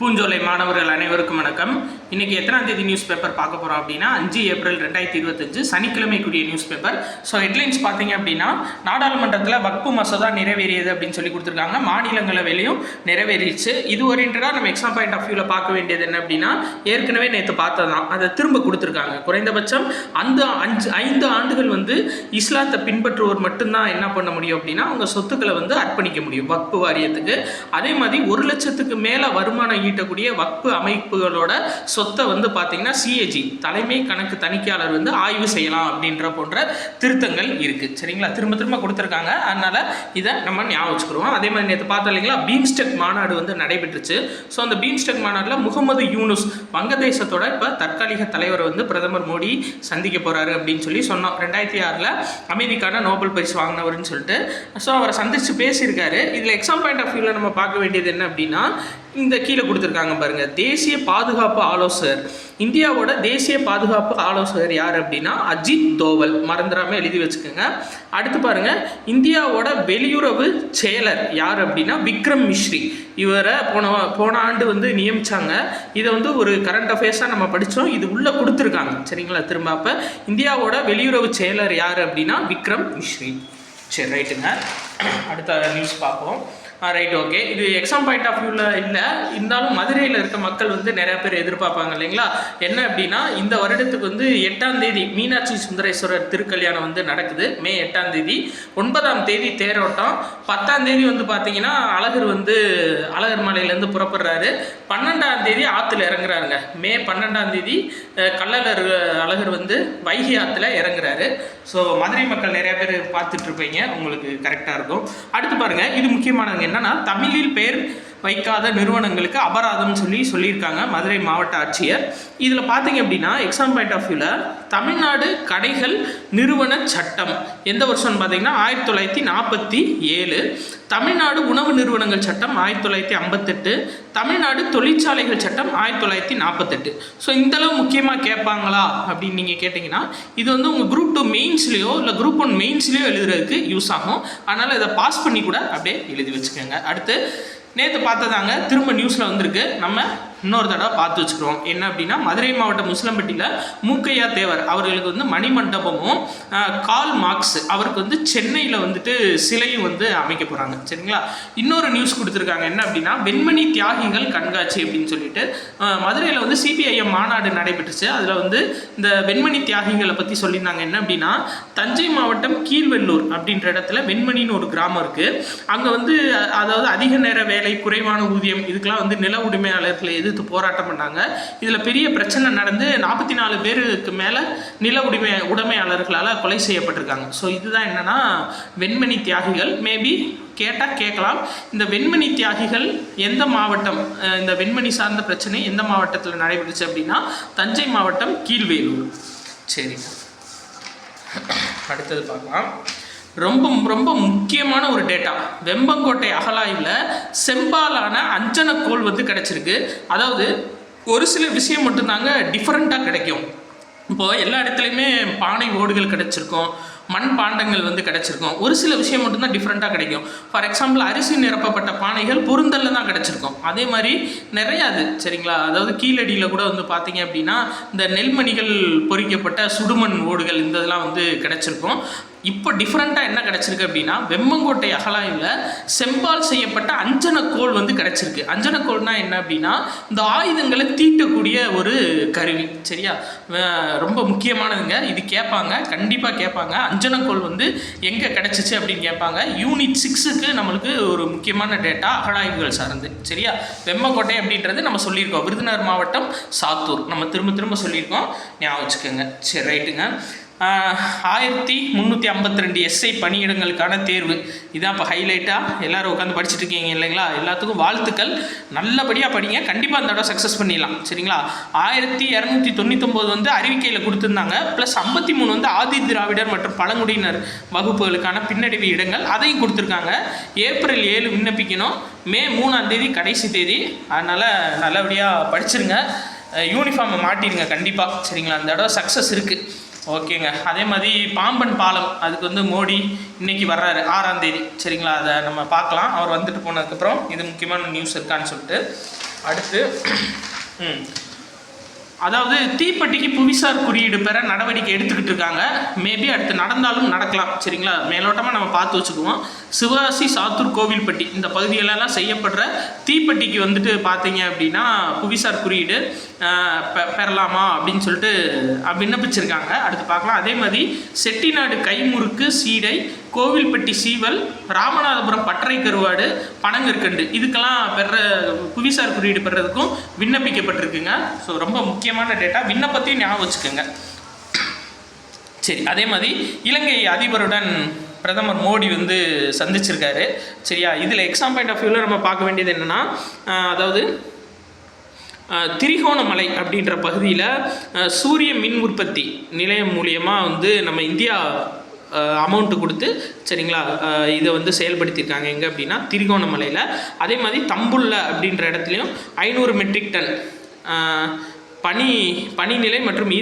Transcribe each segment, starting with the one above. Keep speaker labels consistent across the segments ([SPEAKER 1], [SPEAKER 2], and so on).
[SPEAKER 1] பூஞ்சோலை மாணவர்கள் அனைவருக்கும் வணக்கம். இன்னைக்கு எத்தனாம் தேதி நியூஸ் பேப்பர் பார்க்க போகிறோம் அப்படின்னா 5 ஏப்ரல் 2025 சனிக்கிழமைக்குரிய நியூஸ் பேப்பர். ஸோ ஹெட்லைன்ஸ் பார்த்தீங்க அப்படின்னா, நாடாளுமன்றத்தில் வக்பு மசோதா நிறைவேறியது அப்படின்னு சொல்லி கொடுத்துருக்காங்க. மாநிலங்களவையிலையும் நிறைவேறிச்சு. இது ஓரியன்டாக நம்ம எக்ஸாம் பாயிண்ட் ஆஃப் வியூவில் பார்க்க வேண்டியது என்ன அப்படின்னா, ஏற்கனவே நேற்று பார்த்ததான் அதை திரும்ப கொடுத்துருக்காங்க. குறைந்தபட்சம் அந்த 5 ஆண்டுகள் இஸ்லாத்தை பின்பற்றுவோர் மட்டும்தான் என்ன பண்ண முடியும் அப்படின்னா, அவங்க சொத்துக்களை அர்ப்பணிக்க முடியும் வக்பு வாரியத்துக்கு. அதே மாதிரி 1 லட்சத்துக்கு மேலே வருமானம் ஈட்டக்கூடிய வக்பு அமைப்புகளோட சொத்தை பார்த்தீங்கன்னா சிஏஜி தலைமை கணக்கு தணிக்கையாளர் ஆய்வு செய்யலாம் அப்படின்ற போன்ற திருத்தங்கள் இருக்கு. சரிங்களா, திரும்ப திரும்ப கொடுத்துருக்காங்க. அதனால இதை நம்ம ஞாபகம் வச்சுக்கிறோம். அதே மாதிரி நேற்று பார்த்தோம் இல்லைங்களா, பீம்ஸ்டெக் மாநாடு நடைபெற்றுச்சு. ஸோ அந்த பீம்ஸ்டெக் மாநாட்டில் முகமது யூனுஸ் வங்கதேசத்தோட இப்போ தற்காலிக தலைவர் பிரதமர் மோடி சந்திக்க போறாரு அப்படின்னு சொல்லி சொன்னோம். 2006 அமைதிக்கான நோபல் பரிசு வாங்கினவர்னு சொல்லிட்டு. ஸோ அவரை சந்திச்சு பேசியிருக்காரு. இதில் எக்ஸாம் பாயிண்ட் ஆஃப் வியூவில் நம்ம பார்க்க வேண்டியது என்ன அப்படின்னா, இந்த கீழே கொடுத்துருக்காங்க பாருங்க, தேசிய பாதுகாப்பு ஆலோசகர். இந்தியாவோட தேசிய பாதுகாப்பு ஆலோசகர் யார் அப்படின்னா அஜித் தோவல். மறந்துடாம எழுதி வச்சுக்கோங்க. அடுத்து பாருங்க, இந்தியாவோட வெளியுறவு செயலர் யார் அப்படின்னா விக்ரம் மிஸ்ரி. இவரை போன ஆண்டு நியமிச்சாங்க. இதை ஒரு கரண்ட் அஃபேர்ஸாக நம்ம படித்தோம். இது உள்ள கொடுத்துருக்காங்க. சரிங்களா, திரும்ப அப்போ இந்தியாவோட வெளியுறவு செயலர் யார் அப்படின்னா விக்ரம் மிஸ்ரி. சரி, ரைட்டுங்க. அடுத்த நியூஸ் பார்ப்போம். Right, okay. இது எக்ஸாம் பாயிண்ட் ஆஃப் வியூவில் இல்லை, இருந்தாலும் மதுரையில் இருக்க மக்கள் நிறைய பேர் எதிர்பார்ப்பாங்க இல்லைங்களா. என்ன அப்படின்னா, இந்த வருடத்துக்கு 8ஆம் தேதி மீனாட்சி சுந்தரேஸ்வரர் திருக்கல்யாணம் நடக்குது. மே 8ஆம் தேதி. 9ஆம் தேதி தேரோட்டம். 10ஆம் தேதி பார்த்தீங்கன்னா அழகர் அழகர் மலையிலேருந்து புறப்படுறாரு. 12ஆம் தேதி ஆற்றுல இறங்குறாருங்க. மே 12ஆம் தேதி கள்ளழகர் அழகர் வைகை ஆற்றுல இறங்குறாரு. ஸோ மதுரை மக்கள் நிறைய பேர் பார்த்துட்டு இருப்பீங்க, உங்களுக்கு கரெக்டாக இருக்கும். அடுத்து பாருங்க, இது முக்கியமானது என்னன்னா, தமிழில் பெயர் வைக்காத நிறுவனங்களுக்கு அபராதம் சொல்லியிருக்காங்க மதுரை மாவட்ட ஆட்சியர். இதில் பார்த்தீங்க அப்படின்னா, எக்ஸாம் பாயிண்ட் ஆஃப் வியூவில் தமிழ்நாடு கடைகள் நிறுவன சட்டம் எந்த வருஷம்னு பார்த்தீங்கன்னா 1947. தமிழ்நாடு உணவு நிறுவனங்கள் சட்டம் 1958. தமிழ்நாடு தொழிற்சாலைகள் சட்டம் 1948. ஸோ இந்தளவு முக்கியமாக கேட்பாங்களா அப்படின்னு நீங்கள் கேட்டிங்கன்னா, இது உங்கள் குரூப் 2 மெயின்ஸ்லேயோ இல்லை குரூப் 1 மெயின்ஸ்லேயோ எழுதுறதுக்கு யூஸ் ஆகும். அதனால் இதை பாஸ் பண்ணி கூட அப்படியே எழுதி வச்சுக்கோங்க. அடுத்து நேற்று பார்த்ததாங்க திரும்ப நியூஸில் வந்திருக்கு. நம்ம இன்னொரு தடவை பார்த்து வச்சுக்கிறோம். என்ன அப்படின்னா, மதுரை மாவட்டம் முஸ்லம்பட்டியில் மூக்கையா தேவர் அவர்களுக்கு மணிமண்டபமும் கால் மார்க்ஸ் அவருக்கு சென்னையில் சிலையும் அமைக்க போகிறாங்க. சரிங்களா, இன்னொரு நியூஸ் கொடுத்துருக்காங்க. என்ன அப்படின்னா, வெண்மணி தியாகிகள் கண்காட்சி அப்படின்னு சொல்லிட்டு மதுரையில் சிபிஐஎம் மாநாடு நடைபெற்றுச்சு. அதில் இந்த வெண்மணி தியாகிகளை பற்றி சொல்லியிருந்தாங்க. என்ன அப்படின்னா, தஞ்சை மாவட்டம் கீழ்வெள்ளூர் அப்படின்ற இடத்துல வெண்மணின்னு ஒரு கிராமம் இருக்குது. அங்கே அதாவது அதிக நேர வேலை, குறைவான ஊதியம், இதுக்கெல்லாம் நில உரிமையாளர்களை எதிர்த்து போராட்டம் பண்ணாங்க. இதில் பெரிய பிரச்சனை நடந்து 44 பேருக்கு மேலே நில உடைமையாளர்களால் கொலை செய்யப்பட்டிருக்காங்க. ஸோ இதுதான் என்னன்னா வெண்மணி தியாகிகள். மேபி கேட்டால் கேட்கலாம், இந்த வெண்மணி தியாகிகள் எந்த மாவட்டம், இந்த வெண்மணி சார்ந்த பிரச்சனை எந்த மாவட்டத்தில் நடைபெற்றுச்சு அப்படின்னா தஞ்சை மாவட்டம் கீழ்வேலூர். சரி, அடுத்தது பார்க்கலாம். ரொம்ப ரொம்ப முக்கியமான ஒரு டேட்டா, வெம்பங்கோட்டை அகழாய்வில் செம்பாலான அஞ்சனக்கோள் கிடைச்சிருக்கு. அதாவது ஒரு சில விஷயம் மட்டும்தாங்க டிஃப்ரெண்ட்டாக கிடைக்கும். இப்போது எல்லா இடத்துலையுமே பானை ஓடுகள் கிடைச்சிருக்கும், மண் பாண்டங்கள் கிடைச்சிருக்கும். ஒரு சில விஷயம் மட்டும்தான் டிஃப்ரெண்ட்டாக கிடைக்கும். ஃபார் எக்ஸாம்பிள், அரிசி நிரப்பப்பட்ட பானைகள் பொருந்தல்ல தான் கிடைச்சிருக்கும். அதே மாதிரி நிறையா அது. சரிங்களா, அதாவது கீழடியில் கூட பார்த்தீங்க அப்படின்னா இந்த நெல்மணிகள் பொறிக்கப்பட்ட சுடுமண் ஓடுகள் இந்த இதெல்லாம் கிடைச்சிருக்கும். இப்போ டிஃப்ரெண்ட்டாக என்ன கிடச்சிருக்கு அப்படின்னா, வெம்பங்கோட்டை அகழாய்வில் செம்பால் செய்யப்பட்ட அஞ்சனக்கோள் கிடச்சிருக்கு. அஞ்சனக்கோள்னா என்ன அப்படின்னா, இந்த ஆயுதங்களை தீட்டக்கூடிய ஒரு கருவி. சரியா, ரொம்ப முக்கியமானதுங்க. இது கேட்பாங்க, கண்டிப்பாக கேட்பாங்க. அஞ்சனக்கோள் எங்கே கிடச்சிச்சு அப்படின்னு கேட்பாங்க. யூனிட் 6க்கு நம்மளுக்கு ஒரு முக்கியமான டேட்டா அகழாய்வுகள் சார்ந்து. சரியா, வெம்பங்கோட்டை அப்படின்றது நம்ம சொல்லியிருக்கோம், விருதுநகர் மாவட்டம் சாத்தூர். நம்ம திரும்ப திரும்ப சொல்லியிருக்கோம், ஞாபகம் வச்சுக்கோங்க. சரி, ரைட்டுங்க. 1352 எஸ்ஐ பணியிடங்களுக்கான தேர்வு. இதான் இப்போ ஹைலைட்டாக எல்லோரும் உட்காந்து படிச்சுட்டு இருக்கீங்க இல்லைங்களா. எல்லாத்துக்கும் வாழ்த்துக்கள், நல்லபடியாக படிங்க. கண்டிப்பாக அந்த தடவை சக்ஸஸ் பண்ணிடலாம். சரிங்களா, 1299 அறிவிக்கையில் கொடுத்துருந்தாங்க. ப்ளஸ் 53 ஆதி திராவிடர் மற்றும் பழங்குடியினர் வகுப்புகளுக்கான பின்னடைவு இடங்கள் அதையும் கொடுத்துருக்காங்க. ஏப்ரல் 7 விண்ணப்பிக்கணும். மே 3ஆம் தேதி கடைசி தேதி. அதனால் நல்லபடியாக படிச்சிருங்க, யூனிஃபார்மை மாட்டிடுங்க கண்டிப்பாக. சரிங்களா, அந்த தடவை சக்ஸஸ் இருக்குது. ஓகேங்க. அதே மாதிரி பாம்பன் பாலம் அதுக்கு மோடி இன்னைக்கு வர்றாரு 6ஆம் தேதி. சரிங்களா, அதை நம்ம பார்க்கலாம். அவர் வந்துட்டு போனதுக்கப்புறம் இது முக்கியமான நியூஸ் இருக்கான்னு சொல்லிட்டு. அடுத்து அதாவது தீப்பெட்டிக்கு புவிசார் குறியீடு பெற நடவடிக்கை எடுத்துக்கிட்டு இருக்காங்க. மேபி அடுத்து நடந்தாலும் நடக்கலாம். சரிங்களா, மேலோட்டமாக நம்ம பார்த்து வச்சுக்குவோம். சிவகாசி, சாத்தூர், கோவில்பட்டி இந்த பகுதிகளெல்லாம் செய்யப்படுற தீப்பெட்டிக்கு வந்துட்டு பார்த்தீங்க அப்படின்னா புவிசார் குறியீடு பெறலாமா அப்படின்னு சொல்லிட்டு விண்ணப்பிச்சிருக்காங்க. அடுத்து பார்க்கலாம். அதே மாதிரி செட்டிநாடு கைமுறுக்கு, சீடை, கோவில்பட்டி சீவல், ராமநாதபுரம் பட்டறை கருவாடு, பனங்கற்கண்டு இதுக்கெல்லாம் புவிசார் குறியீடு பெறதுக்கும் விண்ணப்பிக்கப்பட்டிருக்குங்க. ஸோ ரொம்ப முக்கியமான டேட்டா, விண்ணப்பத்தையும் ஞாபகம் வச்சுக்கோங்க. சரி, அதே மாதிரி இலங்கை அதிபருடன் பிரதமர் மோடி வந்து சந்திச்சிருக்காரு. சரியா, இதில் எக்ஸாம் பாயிண்ட் ஆஃப் வியூவில் நம்ம பார்க்க வேண்டியது என்னென்னா, அதாவது திரிகோணமலை அப்படின்ற பகுதியில் சூரிய மின் உற்பத்தி நிலையம் மூலியமாக வந்து நம்ம இந்தியா அமௌண்ட்டு கொடுத்து சரிங்களா இதை வந்து செயல்படுத்தியிருக்காங்க. எங்கே அப்படின்னா திரிகோணமலையில். அதே மாதிரி தம்புள்ள அப்படின்ற இடத்துலையும் 500 மெட்ரிக் டன் பனிநிலை மற்றும்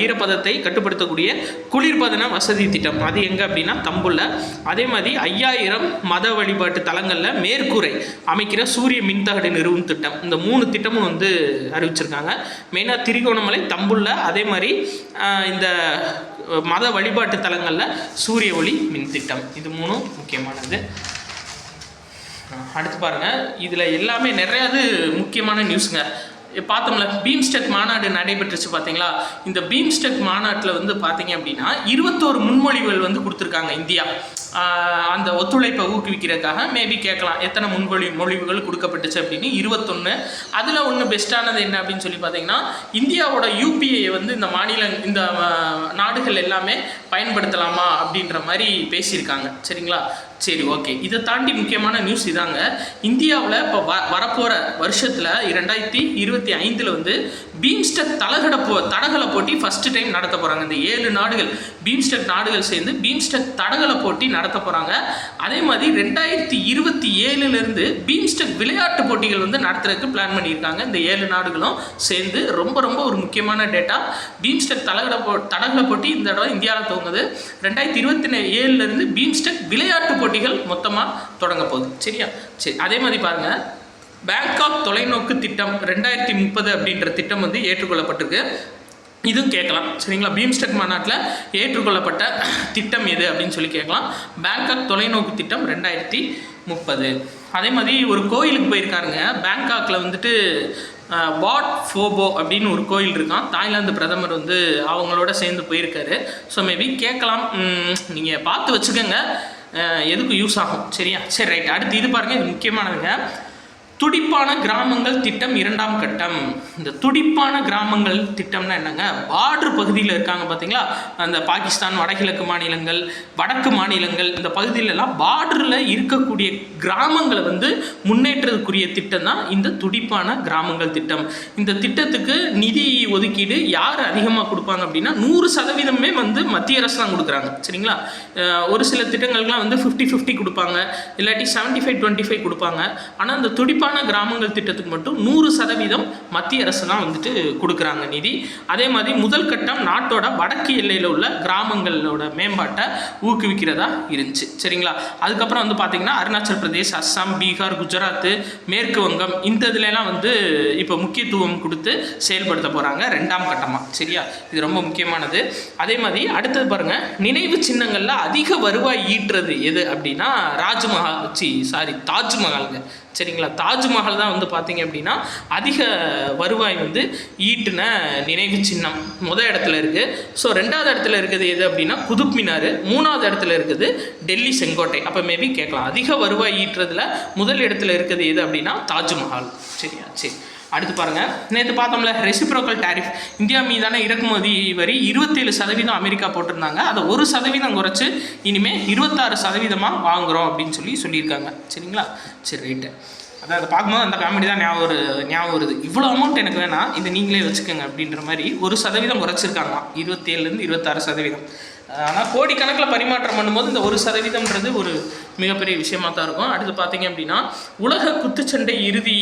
[SPEAKER 1] ஈரப்பதத்தை கட்டுப்படுத்தக்கூடிய குளிர்பதன வசதி திட்டம், அது எங்கே அப்படின்னா தம்புள்ள. அதே மாதிரி 5000 மத வழிபாட்டு தலங்களில் மேற்கூரை அமைக்கிற சூரிய மின்தகடு நிறுவும் திட்டம். இந்த 3 திட்டமும் வந்து அறிவிச்சிருக்காங்க. மெயினாக திரிகோணமலை, தம்புள்ள, அதே மாதிரி இந்த மத வழிபாட்டு தலங்களில் சூரிய ஒளி மின் திட்டம். இது 3 முக்கியமானது. அடுத்து பாருங்கள், இதில் எல்லாமே நிறையாது முக்கியமான நியூஸுங்க. பார்த்தோம்ல, பீம்ஸ்டெக் மாநாடு நடைபெற்றுச்சு பார்த்தீங்களா. இந்த பீம்ஸ்டெக் மாநாட்டில் வந்து பார்த்தீங்க அப்படின்னா 21 முன்மொழிவுகள் வந்து கொடுத்துருக்காங்க இந்தியா. அந்த ஒத்துழைப்பை ஊக்குவிக்கிறதுக்காக மேபி கேட்கலாம் எத்தனை முன்மொழிவுகள் கொடுக்கப்பட்டுச்சு அப்படின்னு. 21. அதில் ஒன்று பெஸ்ட்டானது என்ன அப்படின்னு சொல்லி பார்த்தீங்கன்னா, இந்தியாவோட யூபிஐ வந்து இந்த நாடுகள் எல்லாமே பயன்படுத்தலாமா அப்படின்ற மாதிரி பேசியிருக்காங்க. சரிங்களா, சரி, ஓகே. இதை தாண்டி முக்கியமான நியூஸ் இதாங்க. இந்தியாவில் இப்போ வரப்போகிற வருஷத்தில் 2025 வந்து பீம்ஸ்டெக் தடகள போட்டி ஃபஸ்ட்டு டைம் நடத்த போகிறாங்க. இந்த 7 நாடுகள் பீம்ஸ்டெக் நாடுகள் சேர்ந்து பீம்ஸ்டெக் தடகள போட்டி நடத்த போகிறாங்க. அதே மாதிரி 2027 பீம்ஸ்டெக் விளையாட்டு போட்டிகள் வந்து நடத்துறதுக்கு பிளான் பண்ணியிருக்காங்க இந்த 7 நாடுகளும் சேர்ந்து. ரொம்ப ரொம்ப ஒரு முக்கியமான டேட்டா. பீம்ஸ்டெக் தடகள போட்டி இந்த தடவை இந்தியாவில் துவங்குது. 2027 பீம்ஸ்டெக் விளையாட்டு போட்டிகள் மொத்தமாக தொடங்க போகுது. சரியா, சரி. அதே மாதிரி பாருங்கள், பேங்காக் தொலைநோக்கு திட்டம் 2030 அப்படின்ற திட்டம் வந்து ஏற்றுக்கொள்ளப்பட்டிருக்கு. இதுவும் கேட்கலாம். சரிங்களா, பீம்ஸ்டெக் மாநாட்டில் ஏற்றுக்கொள்ளப்பட்ட திட்டம் எது அப்படின்னு சொல்லி கேட்கலாம். பேங்காக் தொலைநோக்கு திட்டம் 2030. அதே மாதிரி ஒரு கோயிலுக்கு போயிருக்காருங்க. பேங்காக்கில் வந்துட்டு வாட் ஃபோபோ அப்படின்னு ஒரு கோயில் இருக்கான். தாய்லாந்து பிரதமர் வந்து அவங்களோட சேர்ந்து போயிருக்காரு. ஸோ மேபி கேட்கலாம். நீங்கள் பார்த்து வச்சுக்கோங்க, எதுக்கு யூஸ் ஆகும். சரியா, சரி, ரைட். அடுத்து இது பாருங்கள், இது முக்கியமானதுங்க. துடிப்பான கிராமங்கள் திட்டம் 2ஆம் கட்டம். இந்த துடிப்பான கிராமங்கள் திட்டம்னா என்னங்க, பார்டர் பகுதியில் இருக்காங்க பார்த்தீங்களா, அந்த பாகிஸ்தான், வடகிழக்கு மாநிலங்கள், வடக்கு மாநிலங்கள், இந்த பகுதியிலலாம் பார்டரில் இருக்கக்கூடிய கிராமங்களை வந்து முன்னேற்றத்துக்குரிய திட்டம் தான் இந்த துடிப்பான கிராமங்கள் திட்டம். இந்த திட்டத்துக்கு நிதி ஒதுக்கீடு யார் அதிகமாக கொடுப்பாங்க அப்படின்னா 100% வந்து மத்திய அரசு தான் கொடுக்குறாங்க. சரிங்களா, ஒரு சில திட்டங்களுக்குலாம் வந்து 50-50 கொடுப்பாங்க, இல்லாட்டி 75-25 கொடுப்பாங்க. ஆனால் இந்த துடிப்பான கிராமங்கள் திட்டத்துக்கு மட்டும் 100% மத்திய அரசு தான் வந்துட்டு கொடுக்குறாங்க நிதி. அதே மாதிரி முதல் கட்டம் நாட்டோட வடக்கு எல்லையில் உள்ள கிராமங்களோட மேம்பாட்டை ஊக்குவிக்கிறதா இருந்துச்சு. சரிங்களா, அதுக்கப்புறம் வந்து பார்த்தீங்கன்னா அருணாச்சல் பிரதேஷ், அஸ்ஸாம், பீகார், குஜராத், மேற்கு வங்கம் இந்த இதுலலாம் வந்து இப்போ முக்கியத்துவம் கொடுத்து செயல்படுத்த போகிறாங்க 2ஆம் கட்டமாக. சரியா, இது ரொம்ப முக்கியமானது. அதே மாதிரி அடுத்தது பாருங்கள், நினைவு சின்னங்களில் அதிக வருவாய் ஈட்டுறது எது அப்படின்னா தாஜ்மஹாலுங்க. சரிங்களா, தாஜ்மஹால் தான் வந்து பார்த்தீங்க அப்படின்னா அதிக வருவாய் வந்து ஈட்டுன நினைவு சின்னம் முதல் இடத்துல இருக்குது. ஸோ 2ஆவது இடத்துல இருக்குது எது அப்படின்னா குதுப் மினார், 3ஆவது இடத்துல இருக்குது டெல்லி செங்கோட்டை. அப்போ மேபி கேட்கலாம் அதிக வருவாய் ஈட்டுறதுல முதல் இடத்துல இருக்குது எது அப்படின்னா தாஜ்மஹால். சரியா, சரி. அடுத்து பாருங்கள், நேற்று பார்த்தோம்ல ரெசிப்ரோக்கல் டேரிஃப், இந்தியா மீதான இறக்குமதி வரி 27% அமெரிக்கா போட்டிருந்தாங்க. அதை 1% குறைச்சி இனிமேல் 26% வாங்குகிறோம் அப்படின்னு சொல்லியிருக்காங்க. சரிங்களா, சரி, ரைட்டு. அதை பார்க்கும்போது அந்த காமெடி தான் ஞாபகம் வருது. இவ்வளோ அமௌண்ட் எனக்கு வேணாம், இதை நீங்களே வச்சுக்கோங்க அப்படின்ற மாதிரி 1% குறைச்சிருக்காங்க, 27% 26%. ஆனால் கோடிக்கணக்கில் பரிமாற்றம் பண்ணும்போது இந்த 1%ன்றது ஒரு மிகப்பெரிய விஷயமாக தான் இருக்கும். அடுத்து பார்த்தீங்க அப்படின்னா உலக குத்துச்சண்டை இறுதி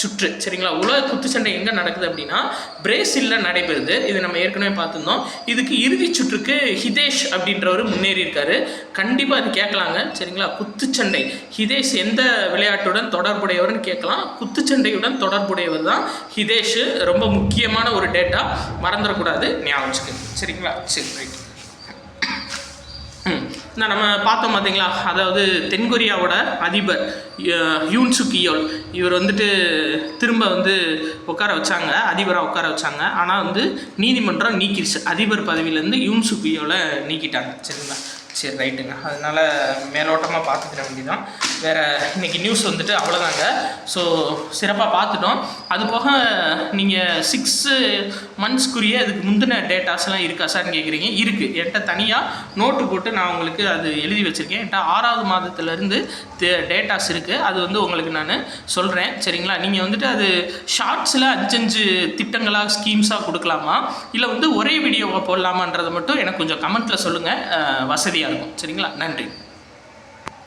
[SPEAKER 1] சுற்று சரிங்களா. உலக குத்துச்சண்டை எங்கே நடக்குது அப்படின்னா பிரேசிலில் நடைபெறுது. இது நம்ம ஏற்கனவே பார்த்துருந்தோம். இதுக்கு இறுதி சுற்றுக்கு ஹிதேஷ் அப்படின்றவர் முன்னேறி இருக்காரு. கண்டிப்பாக அது கேட்கலாங்க சரிங்களா. குத்துச்சண்டை ஹிதேஷ் எந்த விளையாட்டுடன் தொடர்புடையவர்னு கேட்கலாம். குத்துச்சண்டையுடன் தொடர்புடையவர் தான் ஹிதேஷ். ரொம்ப முக்கியமான ஒரு டேட்டா, மறந்துடக்கூடாது, ஞாபகம் வச்சுக்கோங்க சரிங்களா. சரி ரைட். இந்த நம்ம பார்த்தோம் பார்த்தீங்களா, அதாவது தென்கொரியாவோட அதிபர் யூன் சுக் யோல் இவர் வந்துட்டு திரும்ப வந்து உட்கார வச்சாங்க, அதிபராக உட்கார வச்சாங்க. ஆனால் வந்து நீதிமன்றம் நீக்கிடுச்சு, அதிபர் பதவியிலேருந்து யூன் சுக் யோலை நீக்கிட்டாங்க சரிங்களா. சரி ரைட்டுங்க. அதனால் மேலோட்டமாக பார்த்துக்கிற வேண்டியதான். வேறு இன்றைக்கி நியூஸ் வந்துட்டு அவ்வளோதாங்க. ஸோ சிறப்பாக பார்த்துட்டோம். அது போக நீங்கள் 6 மந்த்ஸ்க்குரிய அதுக்கு முந்தின டேட்டாஸ்லாம் இருக்கா சார்னு கேட்குறீங்க. இருக்குது, என்கிட்ட தனியாக நோட்டு போட்டு நான் உங்களுக்கு அது எழுதி வச்சுருக்கேன். என்கிட்ட 6வது மாதத்துலேருந்து டேட்டாஸ் இருக்குது. அது வந்து உங்களுக்கு நான் சொல்கிறேன் சரிங்களா. நீங்கள் வந்துட்டு அது ஷார்ட்ஸில் 5 திட்டங்களாக ஸ்கீம்ஸாக கொடுக்கலாமா, இல்லை வந்து ஒரே வீடியோவை போடலாமான்றதை மட்டும் எனக்கு கொஞ்சம் கமெண்ட்டில் சொல்லுங்கள், வசதியாக இருக்கும் சரிங்களா. நன்றி.